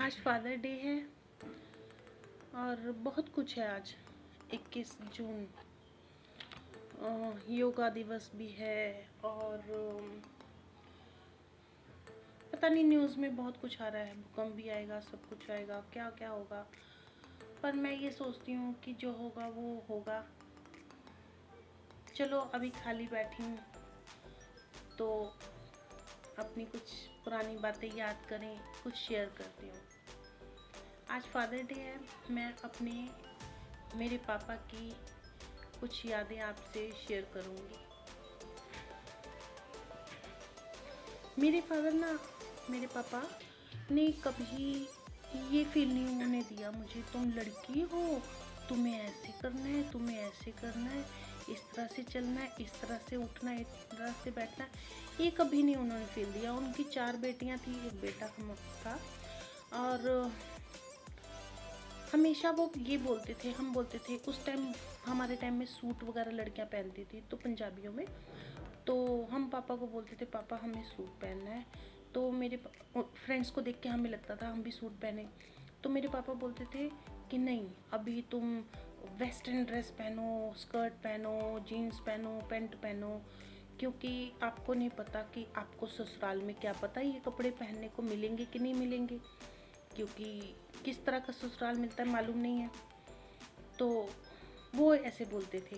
आज father day है और बहुत कुछ है आज। 21 जून योगा दिवस भी है और पता नहीं न्यूज़ में बहुत कुछ आ रहा है, भूकंप भी आएगा, सब कुछ आएगा, क्या क्या होगा। पर मैं ये सोचती हूँ कि जो होगा वो होगा। चलो अभी खाली बैठी हूँ तो अपनी कुछ पुरानी बातें याद करें, कुछ शेयर करती हूँ। आज फादर डे है। मैं मेरे पापा की कुछ यादें आपसे शेयर करूँगी। मेरे पापा ने कभी ये फील नहीं होने दिया मुझे, तुम लड़की हो, तुम्हें ऐसे करना है, तुम्हें ऐसे करना है, इस तरह से चलना है, इस तरह से उठना है, इस तरह से बैठना है। ये कभी नहीं उन्होंने फील दिया। उनकी 4 बेटियां थी, एक बेटा हम था। और हमेशा वो ये बोलते थे, हम बोलते थे उस टाइम, हमारे टाइम में सूट वगैरह लड़कियां पहनती थी तो पंजाबियों में, तो हम पापा को बोलते थे पापा हमें सूट पहनना है। तो मेरे फ्रेंड्स को देख के हमें लगता था हम भी सूट पहने। तो मेरे पापा बोलते थे कि नहीं, अभी तुम वेस्टर्न ड्रेस पहनो, स्कर्ट पहनो, जीन्स पहनो, पैंट पहनो, क्योंकि आपको नहीं पता कि आपको ससुराल में क्या पता ये कपड़े पहनने को मिलेंगे कि नहीं मिलेंगे, क्योंकि किस तरह का ससुराल मिलता है मालूम नहीं है। तो वो ऐसे बोलते थे।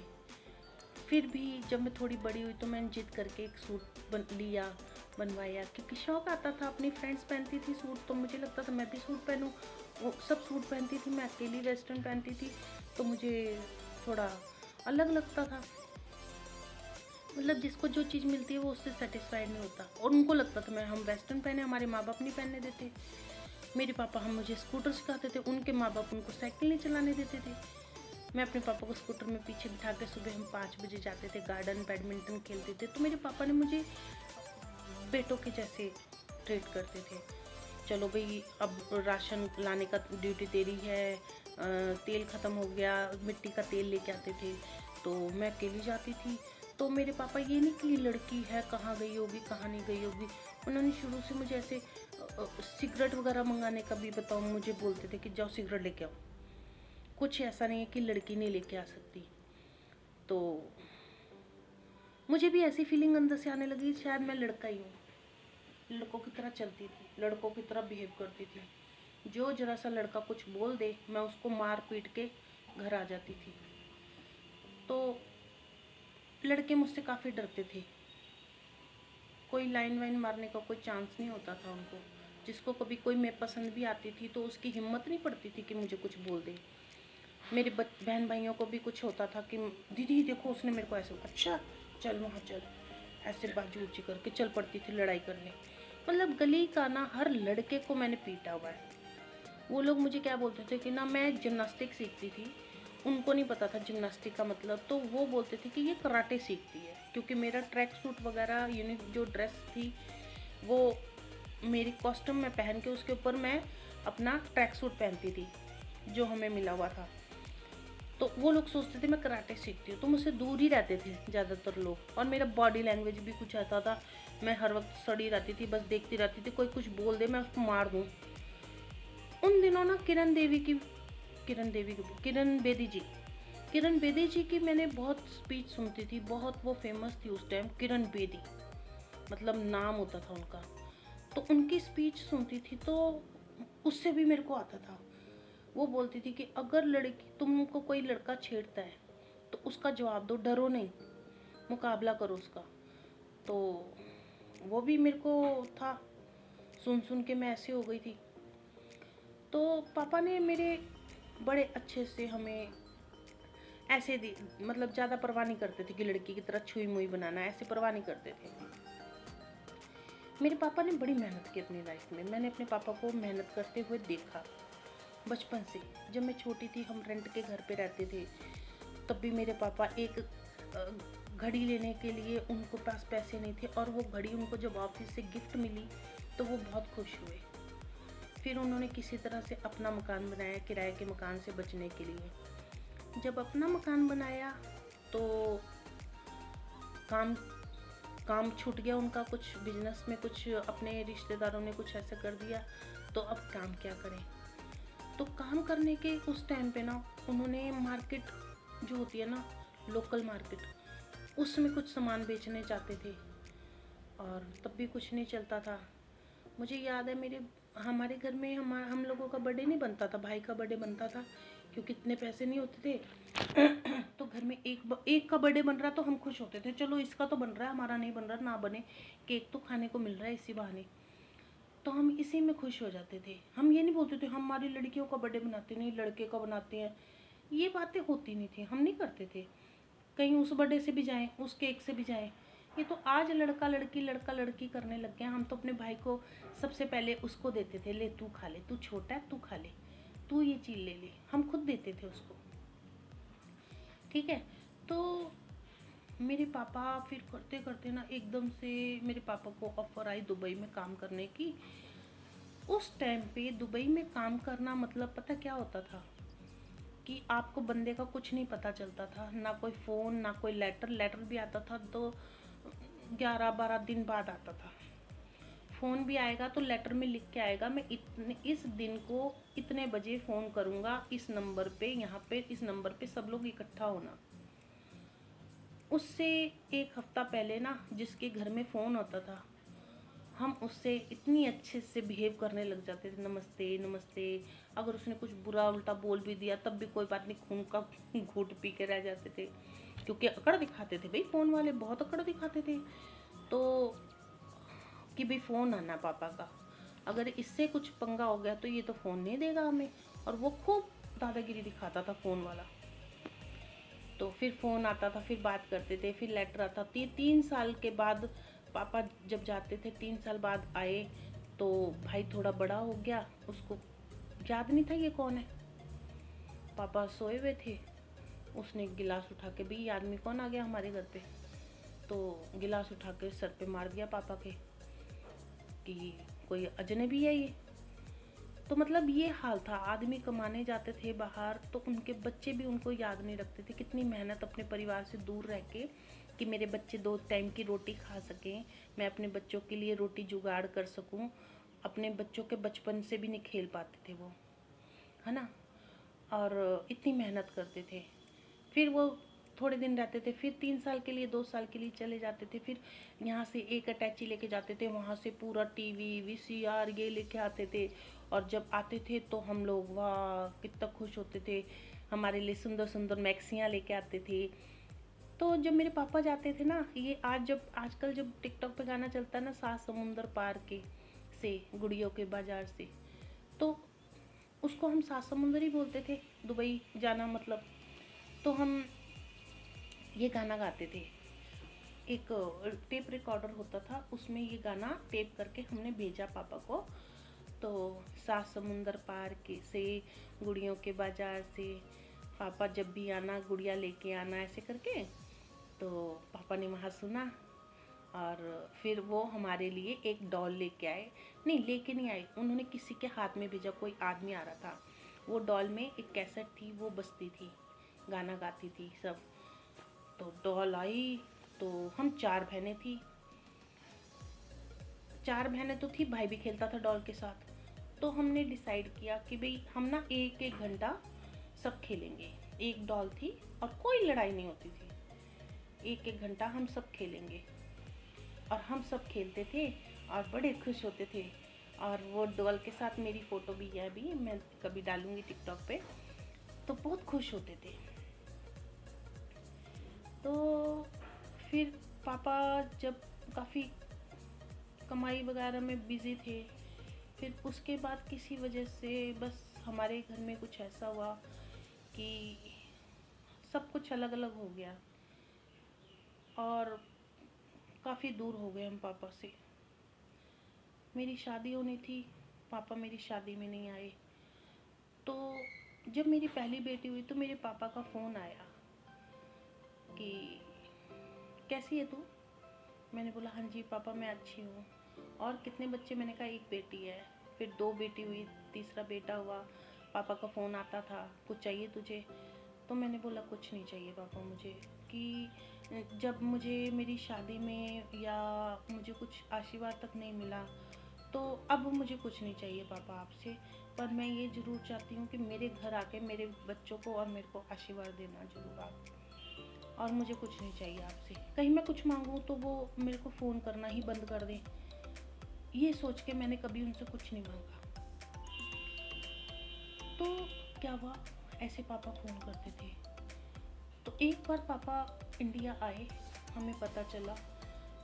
फिर भी जब मैं थोड़ी बड़ी हुई तो मैंने जिद करके एक सूट बनवाया, क्योंकि शौक आता था। अपनी फ्रेंड्स पहनती थी सूट तो मुझे लगता था मैं भी सूट पहनूं। वो सब सूट पहनती थी, मैं अकेली वेस्टर्न पहनती थी, तो मुझे थोड़ा अलग लगता था। मतलब जिसको जो चीज़ मिलती है वो उससे सेटिस्फाइड नहीं होता, और उनको लगता था मैं हम वेस्टर्न पहने, हमारे माँ बाप नहीं पहनने देते। मेरे पापा हम मुझे स्कूटर सिखाते थे, उनके माँ बाप उनको साइकिल नहीं चलाने देते थे। मैं अपने पापा को स्कूटर में पीछे बिठा के सुबह हम 5 बजे जाते थे गार्डन, बैडमिंटन खेलते थे। तो मेरे पापा ने मुझे बेटों के जैसे ट्रीट करते थे। चलो भाई अब राशन लाने का ड्यूटी तेरी है, तेल ख़त्म हो गया, मिट्टी का तेल लेके आते थे तो मैं अकेली जाती थी। तो मेरे पापा ये नहीं कि लड़की है कहाँ गई होगी, कहाँ नहीं गई होगी। उन्होंने शुरू से मुझे ऐसे सिगरेट वगैरह मंगाने का भी बताओ, मुझे बोलते थे कि जाओ सिगरेट लेके आओ। कुछ ऐसा नहीं है कि लड़की नहीं लेके आ सकती। तो मुझे भी ऐसी फीलिंग अंदर से आने लगी, शायद मैं लड़का ही हूँ। लड़कों की तरह चलती थी, लड़कों की तरह बिहेव करती थी। जो जरा सा लड़का कुछ बोल दे मैं उसको मार पीट के घर आ जाती थी। तो लड़के मुझसे काफ़ी डरते थे। कोई लाइन वाइन मारने का कोई चांस नहीं होता था उनको। जिसको कभी कोई मैं पसंद भी आती थी तो उसकी हिम्मत नहीं पड़ती थी कि मुझे कुछ बोल दे। मेरे बहन भाइयों को भी कुछ होता था कि दीदी देखो उसने मेरे को ऐसे, अच्छा चल वहाँ चल, ऐसे बाजू ऊँची करके चल पड़ती थी लड़ाई करने। मतलब गली का ना हर लड़के को मैंने पीटा हुआ है। वो लोग मुझे क्या बोलते थे कि ना मैं जिम्नास्टिक सीखती थी, उनको नहीं पता था जिम्नास्टिक का मतलब, तो वो बोलते थे कि ये कराटे सीखती है, क्योंकि मेरा ट्रैक सूट वगैरह यूनिक जो ड्रेस थी वो मेरी कॉस्ट्यूम में पहन के उसके ऊपर मैं अपना ट्रैक सूट पहनती थी जो हमें मिला हुआ था। तो वो लोग सोचते थे मैं कराटे सीखती हूँ, तो मुझसे दूर ही रहते थे ज़्यादातर लोग। और मेरा बॉडी लैंग्वेज भी कुछ ऐसा था, मैं हर वक्त सड़ी रहती थी, बस देखती रहती थी, कोई कुछ बोल दे मैं उसको मार दूँ। उन दिनों ना किरण बेदी जी की मैंने बहुत स्पीच सुनती थी, बहुत वो फेमस थी उस टाइम, किरण बेदी मतलब नाम होता था उनका। तो उनकी स्पीच सुनती थी तो उससे भी मेरे को आता था। वो बोलती थी कि अगर लड़की तुमको कोई लड़का छेड़ता है तो उसका जवाब दो, डरो नहीं, मुकाबला करो उसका। तो वो भी मेरे को था, सुन सुन के मैं ऐसी हो गई थी। तो पापा ने मेरे बड़े अच्छे से हमें ऐसे दी, मतलब ज़्यादा परवाह नहीं करते थे कि लड़की की तरह छुई मुई बनाना, ऐसे परवाह नहीं करते थे। मेरे पापा ने बड़ी मेहनत की अपनी लाइफ में। मैंने अपने पापा को मेहनत करते हुए देखा बचपन से। जब मैं छोटी थी हम रेंट के घर पे रहते थे, तब भी मेरे पापा एक घड़ी लेने के लिए उनको पास पैसे नहीं थे, और वो घड़ी उनको जब ऑफिस से गिफ्ट मिली तो वो बहुत खुश हुए। फिर उन्होंने किसी तरह से अपना मकान बनाया किराए के मकान से बचने के लिए। जब अपना मकान बनाया तो काम छूट गया उनका, कुछ बिजनेस में कुछ अपने रिश्तेदारों ने कुछ ऐसा कर दिया तो अब काम क्या करें। तो काम करने के उस टाइम पे ना उन्होंने मार्केट जो होती है ना, लोकल मार्केट, उसमें कुछ सामान बेचने जाते थे और तब भी कुछ नहीं चलता था। मुझे याद है हमारे घर में हम लोगों का बर्थडे नहीं बनता था, भाई का बर्थडे बनता था, क्योंकि इतने पैसे नहीं होते थे। तो घर में एक का बर्थडे बन रहा तो हम खुश होते थे, चलो इसका तो बन रहा है, हमारा नहीं बन रहा, ना बने, केक तो खाने को मिल रहा है इसी बहाने। तो हम इसी में खुश हो जाते थे। हम ये नहीं बोलते थे हम हमारी लड़कियों का बर्थडे बनाते नहीं, लड़के का बनाते हैं, ये बातें होती नहीं थी, हम नहीं करते थे। कहीं उस बर्थडे से भी जाएं, उस केक से भी जाएं। ये तो आज लड़का लड़की करने लग गए। हम तो अपने भाई को सबसे पहले उसको देते थे, ले तू खा ले, तू छोटा है तू खा ले, तू ये चीज़ ले ले, हम खुद देते थे उसको। ठीक है। तो मेरे पापा फिर करते करते ना एकदम से मेरे पापा को ऑफर आई दुबई में काम करने की। उस टाइम पे दुबई में काम करना मतलब पता क्या होता था कि आपको बंदे का कुछ नहीं पता चलता था, ना कोई फ़ोन ना कोई लेटर भी आता था तो 11-12 दिन बाद आता था। फ़ोन भी आएगा तो लेटर में लिख के आएगा, मैं इस दिन को इतने बजे फ़ोन करूँगा, इस नंबर पे, यहाँ पे इस नंबर पे सब लोग इकट्ठा होना। उससे एक हफ्ता पहले ना जिसके घर में फ़ोन होता था, हम उससे इतनी अच्छे से बिहेव करने लग जाते थे, नमस्ते नमस्ते। अगर उसने कुछ बुरा उल्टा बोल भी दिया तब भी कोई बात नहीं, खून का घूंट पी के रह जाते थे, क्योंकि अकड़ दिखाते थे भाई, फ़ोन वाले बहुत अकड़ दिखाते थे। तो कि भाई फ़ोन आना पापा का, अगर इससे कुछ पंगा हो गया तो ये तो फ़ोन नहीं देगा हमें। और वो खूब दादागिरी दिखाता था फ़ोन वाला। तो फिर फ़ोन आता था, फिर बात करते थे, फिर लेटर आता। 3 साल के बाद पापा जब जाते थे, 3 साल बाद आए तो भाई थोड़ा बड़ा हो गया, उसको याद नहीं था ये कौन है। पापा सोए हुए थे, उसने गिलास उठा के, भी आदमी कौन आ गया हमारे घर पे, तो गिलास उठा के सर पे मार दिया पापा के कि कोई अजनबी है ये। तो मतलब ये हाल था, आदमी कमाने जाते थे बाहर तो उनके बच्चे भी उनको याद नहीं रखते थे। कितनी मेहनत अपने परिवार से दूर रह के कि मेरे बच्चे 2 टाइम की रोटी खा सकें, मैं अपने बच्चों के लिए रोटी जुगाड़ कर सकूं। अपने बच्चों के बचपन से भी नहीं खेल पाते थे वो, है ना, और इतनी मेहनत करते थे। फिर वो थोड़े दिन रहते थे, फिर 3 साल के लिए 2 साल के लिए चले जाते थे। फिर यहाँ से एक अटैची लेके जाते थे, वहाँ से पूरा टीवी वीसीआर ये लेके आते थे। और जब आते थे तो हम लोग वाह कितना खुश होते थे, हमारे लिए सुंदर सुंदर मैक्सियाँ लेके आते थे। तो जब मेरे पापा जाते थे ना, ये आजकल जब टिकटॉक पे गाना चलता है ना, 7 समुंदर पार के से गुड़ियों के बाजार से, तो उसको हम 7 समुंदर ही बोलते थे, दुबई जाना मतलब। तो हम ये गाना गाते थे, एक टेप रिकॉर्डर होता था, उसमें ये गाना टेप करके हमने भेजा पापा को। तो 7 समुंदर पार के से गुड़ियों के बाजार से, पापा जब भी आना गुड़िया लेके आना, ऐसे करके। तो पापा ने वहाँ सुना और फिर वो हमारे लिए एक डॉल लेके आए। नहीं लेके नहीं आए, उन्होंने किसी के हाथ में भेजा, कोई आदमी आ रहा था। वो डॉल में एक कैसेट थी, वो बजती थी, गाना गाती थी सब। तो डॉल आई तो हम 4 बहनें थी, 4 बहनें तो थी, भाई भी खेलता था डॉल के साथ। तो हमने डिसाइड किया कि भाई हम ना 1-1 घंटा सब खेलेंगे। एक डॉल थी और कोई लड़ाई नहीं होती थी, 1-1 घंटा हम सब खेलेंगे। और हम सब खेलते थे और बड़े खुश होते थे। और वो डॉल के साथ मेरी फ़ोटो भी है, अभी मैं कभी डालूंगी टिकटॉक पे। तो बहुत खुश होते थे। तो फिर पापा जब काफ़ी कमाई वगैरह में बिज़ी थे, फिर उसके बाद किसी वजह से बस हमारे घर में कुछ ऐसा हुआ कि सब कुछ अलग अलग हो गया और काफ़ी दूर हो गए हम पापा से। मेरी शादी होनी थी, पापा मेरी शादी में नहीं आए। तो जब मेरी पहली बेटी हुई तो मेरे पापा का फ़ोन आया कि कैसी है तू। मैंने बोला हाँ जी पापा मैं अच्छी हूँ। और कितने बच्चे, मैंने कहा 1 बेटी है। फिर 2 बेटी हुई, तीसरा बेटा हुआ। पापा का फ़ोन आता था, कुछ चाहिए तुझे। तो मैंने बोला कुछ नहीं चाहिए पापा मुझे, कि जब मुझे मेरी शादी में या मुझे कुछ आशीर्वाद तक नहीं मिला तो अब मुझे कुछ नहीं चाहिए पापा आपसे, पर मैं ये ज़रूर चाहती हूँ कि मेरे घर आके मेरे बच्चों को और मेरे को आशीर्वाद देना ज़रूर आप, और मुझे कुछ नहीं चाहिए आपसे। कहीं मैं कुछ मांगूँ तो वो मेरे को फ़ोन करना ही बंद कर दें, ये सोच के मैंने कभी उनसे कुछ नहीं मांगा। तो क्या हुआ, ऐसे पापा फ़ोन करते थे। तो एक बार पापा इंडिया आए, हमें पता चला,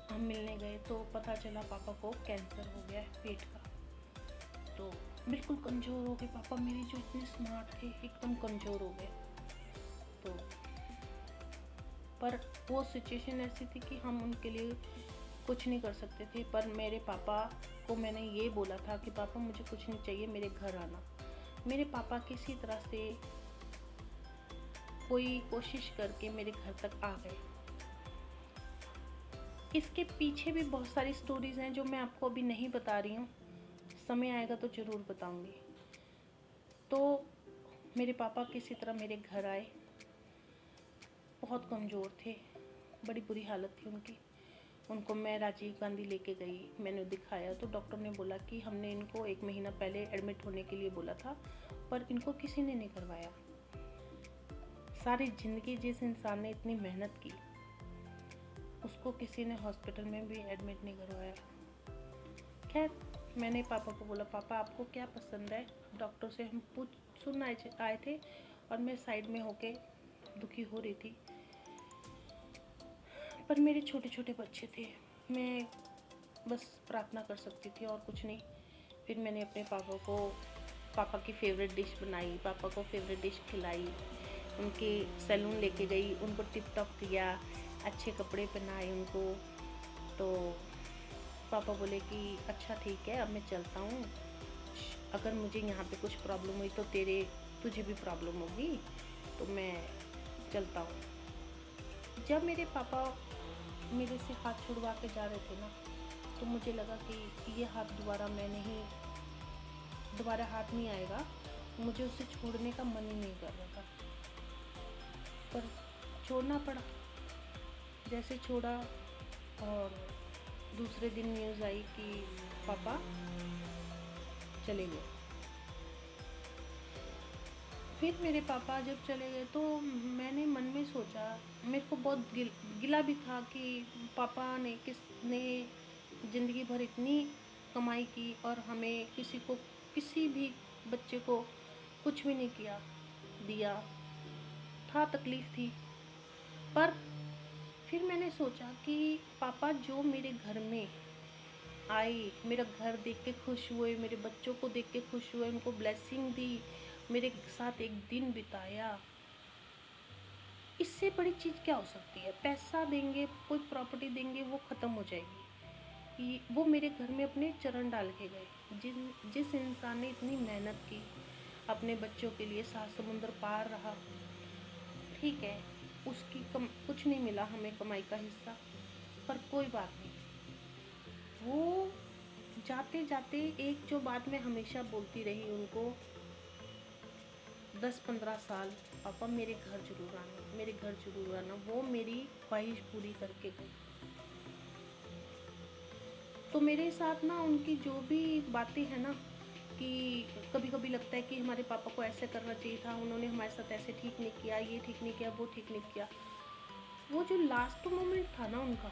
हम मिलने गए तो पता चला पापा को कैंसर हो गया है पेट का। तो बिल्कुल कमज़ोर हो गए पापा मेरे, जो इतने स्मार्ट थे एकदम कमज़ोर हो गए। तो पर वो सिचुएशन ऐसी थी कि हम उनके लिए कुछ नहीं कर सकते थे। पर मेरे पापा को मैंने ये बोला था कि पापा मुझे कुछ नहीं चाहिए, मेरे घर आना। मेरे पापा किसी तरह से कोई कोशिश करके मेरे घर तक आ गए। इसके पीछे भी बहुत सारी स्टोरीज़ हैं जो मैं आपको अभी नहीं बता रही हूँ, समय आएगा तो ज़रूर बताऊँगी। तो मेरे पापा किसी तरह मेरे घर आए, बहुत कमज़ोर थे, बड़ी बुरी हालत थी उनकी। उनको मैं राजीव गांधी लेके गई, मैंने दिखाया तो डॉक्टर ने बोला कि हमने इनको 1 महीना पहले एडमिट होने के लिए बोला था, पर इनको किसी ने नहीं करवाया। सारी ज़िंदगी जिस इंसान ने इतनी मेहनत की, उसको किसी ने हॉस्पिटल में भी एडमिट नहीं करवाया। खैर, मैंने पापा को बोला पापा आपको क्या पसंद है, डॉक्टर से हम सुन आए थे, और मैं साइड में होके दुखी हो रही थी। पर मेरे छोटे छोटे बच्चे थे, मैं बस प्रार्थना कर सकती थी और कुछ नहीं। फिर मैंने अपने पापा की फेवरेट डिश बनाई, पापा को फेवरेट डिश खिलाई, उनके सैलून लेके गई, उनको टिप टॉप किया, अच्छे कपड़े पहनाए उनको। तो पापा बोले कि अच्छा ठीक है, अब मैं चलता हूँ, अगर मुझे यहाँ पे कुछ प्रॉब्लम हुई तो तुझे भी प्रॉब्लम होगी, तो मैं चलता हूँ। जब मेरे पापा मेरे से हाथ छुड़वा के जा रहे थे ना, तो मुझे लगा कि ये हाथ दोबारा हाथ नहीं आएगा। मुझे उसे छोड़ने का मन ही नहीं कर रहा था, पर छोड़ना पड़ा। जैसे छोड़ा, और दूसरे दिन न्यूज़ आई कि पापा चले गए। फिर मेरे पापा जब चले गए तो मैंने मन में सोचा, मेरे को बहुत गिला भी था कि पापा ने किसने ज़िंदगी भर इतनी कमाई की और हमें किसी भी बच्चे को कुछ भी नहीं दिया था, तकलीफ़ थी। पर फिर मैंने सोचा कि पापा जो मेरे घर में आए, मेरा घर देख के खुश हुए, मेरे बच्चों को देख के खुश हुए, उनको ब्लेसिंग दी, मेरे साथ एक दिन बिताया, इससे बड़ी चीज़ क्या हो सकती है। पैसा देंगे, कोई प्रॉपर्टी देंगे, वो ख़त्म हो जाएगी। वो मेरे घर में अपने चरण डाल के गए। जिस इंसान ने इतनी मेहनत की, अपने बच्चों के लिए 7 समुंदर पार रहा, ठीक है, उसकी कुछ नहीं मिला हमें कमाई का हिस्सा, पर कोई बात नहीं। वो जाते जाते एक जो बात मैं हमेशा बोलती रही उनको, 10-15 साल, पापा मेरे घर जरूर आना, मेरे घर जरूर आना। वो मेरी ख्वाहिश पूरी करके गई। तो मेरे साथ ना उनकी जो भी बातें हैं ना, कि कभी कभी लगता है कि हमारे पापा को ऐसे करना चाहिए था, उन्होंने हमारे साथ ऐसे ठीक नहीं किया, ये ठीक नहीं किया, वो ठीक नहीं किया। वो जो लास्ट मोमेंट था ना उनका,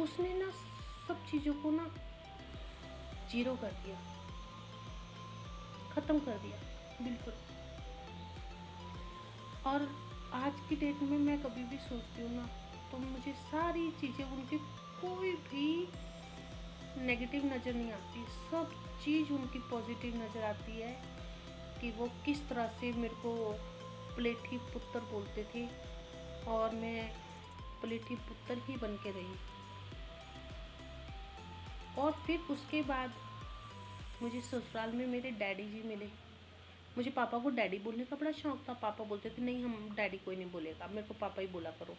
उसने ना सब चीज़ों को ना जीरो कर दिया, ख़त्म कर दिया बिल्कुल। और आज की डेट में मैं कभी भी सोचती हूँ ना, तो मुझे सारी चीज़ें उनकी कोई भी नेगेटिव नज़र नहीं आती, सब चीज़ उनकी पॉजिटिव नज़र आती है। कि वो किस तरह से मेरे को प्लेठी पुत्र बोलते थे, और मैं प्लेठी पुत्र ही बन के रही। और फिर उसके बाद मुझे ससुराल में मेरे डैडी जी मिले। मुझे पापा को डैडी बोलने का बड़ा शौक था। पापा बोलते थे नहीं, हम डैडी कोई नहीं बोलेगा, मेरे को पापा ही बोला करो।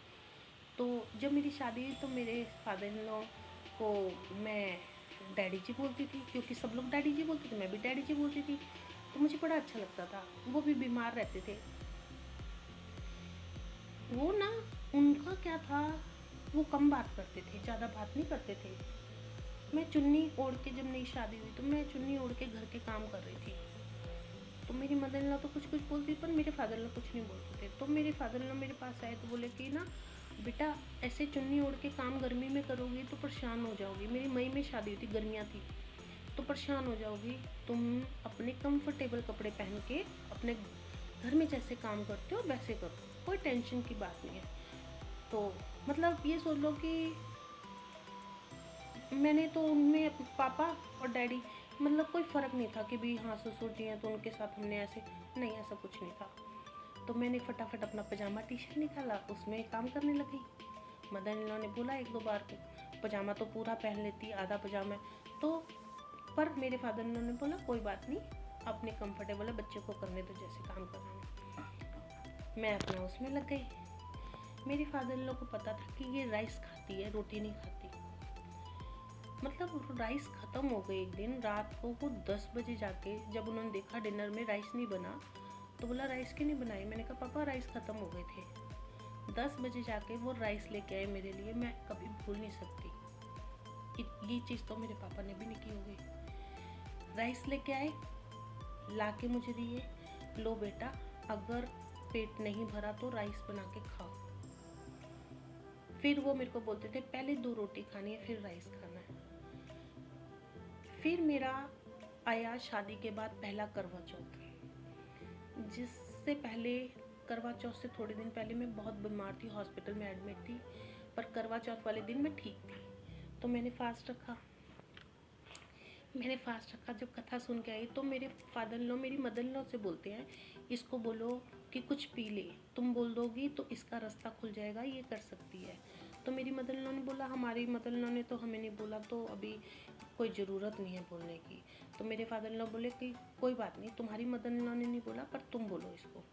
तो जब मेरी शादी हुई तो मेरे फादर इन लॉ को मैं डैडी जी बोलती थी, क्योंकि सब लोग डैडी जी बोलते थे, मैं भी डैडी जी बोलती थी। तो मुझे बड़ा अच्छा लगता था। वो भी बीमार रहते थे। वो उनका क्या था, वो कम बात करते थे, ज़्यादा बात नहीं करते थे। मैं चुन्नी ओढ़ के, जब नई शादी हुई तो मैं चुन्नी ओढ़ के घर के काम कर रही थी। तो मेरी मदर इन लॉ तो कुछ कुछ बोलती, पर मेरे फादर इन लॉ कुछ नहीं बोलते थे। तो मेरे फादर इन लॉ मेरे पास आए तो बोले कि ना बेटा, ऐसे चुन्नी ओढ़ के काम गर्मी में करोगी तो परेशान हो जाओगी। मेरी मई में शादी हुई थी, गर्मियाँ थी, तो परेशान हो जाओगी। तुम अपने कंफर्टेबल कपड़े पहन के अपने घर में जैसे काम करते हो वैसे करो, कोई टेंशन की बात नहीं है। तो मतलब ये सोच लो कि मैंने तो उनमें पापा और डैडी, मतलब कोई फ़र्क नहीं था कि भी हाँ ससुर जी हैं तो उनके साथ हमने ऐसे, नहीं ऐसा कुछ नहीं था। तो मैंने फटाफट अपना पजामा टी शर्ट निकाला, उसमें काम करने लगी। मदर इन लॉ ने बोला एक दो बार को पजामा तो पूरा पहन लेती, आधा पजामा तो, पर मेरे फादर इन लॉ ने बोला कोई बात नहीं, अपने कंफर्टेबल है, बच्चे को करने दो जैसे काम करना। मैं अपना उसमें लग गई। मेरे फादर इन लॉ को पता था कि ये राइस खाती है, रोटी नहीं खाती। मतलब राइस ख़त्म हो गई। एक दिन रात को वो 10 बजे जाके, जब उन्होंने देखा डिनर में राइस नहीं बना, तो बोला राइस क्यों नहीं बनाई। मैंने कहा पापा राइस ख़त्म हो गए थे। 10 बजे जाके वो राइस लेके आए मेरे लिए, मैं कभी भूल नहीं सकती। ये चीज़ तो मेरे पापा ने भी नहीं की होगी। राइस लेके आए, ला के मुझे दिए, लो बेटा अगर पेट नहीं भरा तो राइस बना के खाओ। फिर वो मेरे को बोलते थे पहले 2 रोटी खानी है फिर राइस खाना है। फिर मेरा आया शादी के बाद पहला करवा चौथ, जिससे पहले करवा चौथ से थोड़े दिन पहले मैं बहुत बीमार थी, हॉस्पिटल में एडमिट थी, पर करवा चौथ वाले दिन मैं ठीक थी। तो मैंने फास्ट रखा। जब कथा सुन के आई तो मेरे फादर इन लॉ मेरी मदर इन लॉ से बोलते हैं इसको बोलो कि कुछ पी ले, तुम बोल दोगी तो इसका रास्ता खुल जाएगा, ये कर सकती है। तो मेरी मदर इन लॉ ने बोला, हमारी मदर इन लॉ ने तो हमें नहीं बोला, तो अभी कोई ज़रूरत नहीं है बोलने की। तो मेरे फादर इन लॉ बोले कि कोई बात नहीं, तुम्हारी मदर इन लॉ ने नहीं बोला पर तुम बोलो इसको।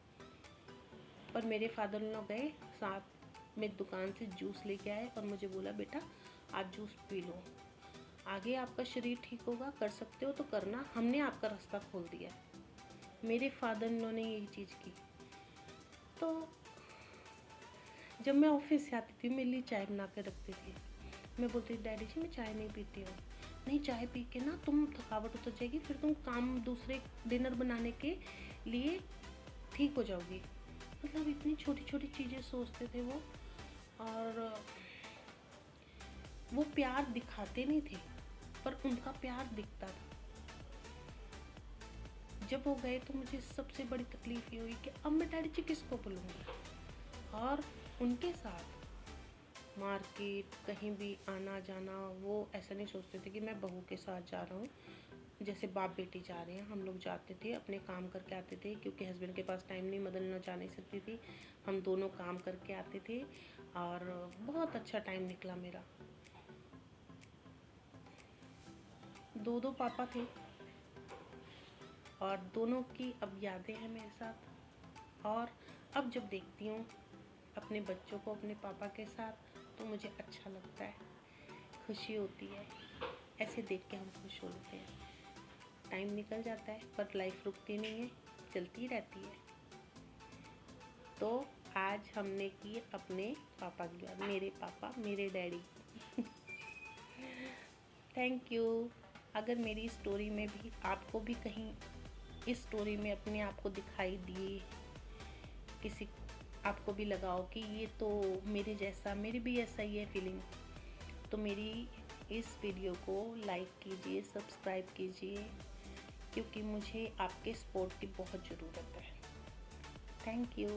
पर मेरे फादर इन लॉ गए, साथ में दुकान से जूस लेके आए और मुझे बोला बेटा आप जूस पी लो, आगे आपका शरीर ठीक होगा, कर सकते हो तो करना, हमने आपका रास्ता खोल दिया। मेरे फादर इन लॉ ने यही चीज़ की। तो जब मैं ऑफिस से आती थी मेरे लिए चाय बना के रखती थी। मैं बोलती थी डैडी जी मैं चाय नहीं पीती हूँ। नहीं, चाय पी के ना तुम थकावट उतर जाएगी, फिर तुम काम दूसरे डिनर बनाने के लिए ठीक हो जाओगी। मतलब इतनी छोटी छोटी चीज़ें सोचते थे वो, और वो प्यार दिखाते नहीं थे पर उनका प्यार दिखता था। जब वो गए तो मुझे सबसे बड़ी तकलीफ ये हुई कि अब मैं डैडी जी किसको बोलूँगी। और उनके साथ मार्केट कहीं भी आना जाना, वो ऐसा नहीं सोचते थे कि मैं बहू के साथ जा रहा हूँ, जैसे बाप बेटी जा रहे हैं। हम लोग जाते थे, अपने काम करके आते थे, क्योंकि हस्बैंड के पास टाइम नहीं, मदर इन लॉ जा नहीं सकती थी, हम दोनों काम करके आते थे और बहुत अच्छा टाइम निकला मेरा। 2 पापा थे और दोनों की अब यादें हैं मेरे साथ। और अब जब देखती हूँ अपने बच्चों को अपने पापा के साथ तो मुझे अच्छा लगता है, खुशी होती है। ऐसे देख के हम खुश होते हैं। टाइम निकल जाता है पर लाइफ रुकती नहीं है, चलती रहती है। तो आज हमने की अपने पापा की बात, मेरे पापा, मेरे डैडी। Thank you. अगर मेरी स्टोरी में भी आपको भी कहीं इस स्टोरी में अपने आप को दिखाई दिए, किसी आपको भी लगाओ कि ये तो मेरे जैसा, मेरी भी ऐसा ही है फीलिंग, तो मेरी इस वीडियो को लाइक कीजिए, सब्सक्राइब कीजिए, क्योंकि मुझे आपके सपोर्ट की बहुत ज़रूरत है। Thank you.